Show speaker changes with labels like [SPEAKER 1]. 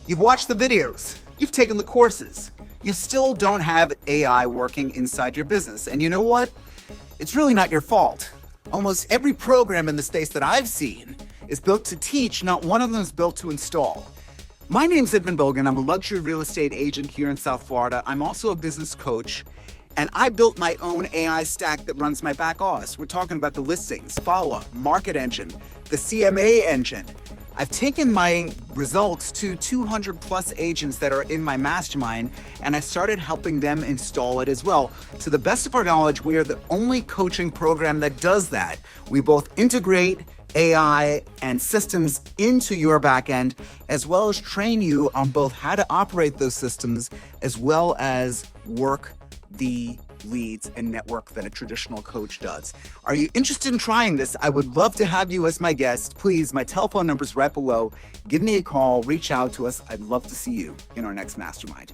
[SPEAKER 1] You've watched the videos, you've taken the courses, you still don't have AI working inside your business. And you know what? It's really not your fault. Almost every program in the space that I've seen is built to teach, not one of them is built to install. My name's Bogen. I'm a luxury real estate agent here in South Florida. I'm also a business coach, and I built my own AI stack that runs my back office. We're talking about the listings, follow-up, market engine, the CMA engine. I've taken my results to 200 plus agents that are in my mastermind, and I started helping them install it as well. To the best of our knowledge, we are the only coaching program that does that. We both integrate AI and systems into your back end, as well as train you on both how to operate those systems, as well as work the leads and network that a traditional coach does. Are you interested in trying this? I would love to have you as my guest. Please, my telephone number is right below. Give me a call, reach out to us. I'd love to see you in our next mastermind.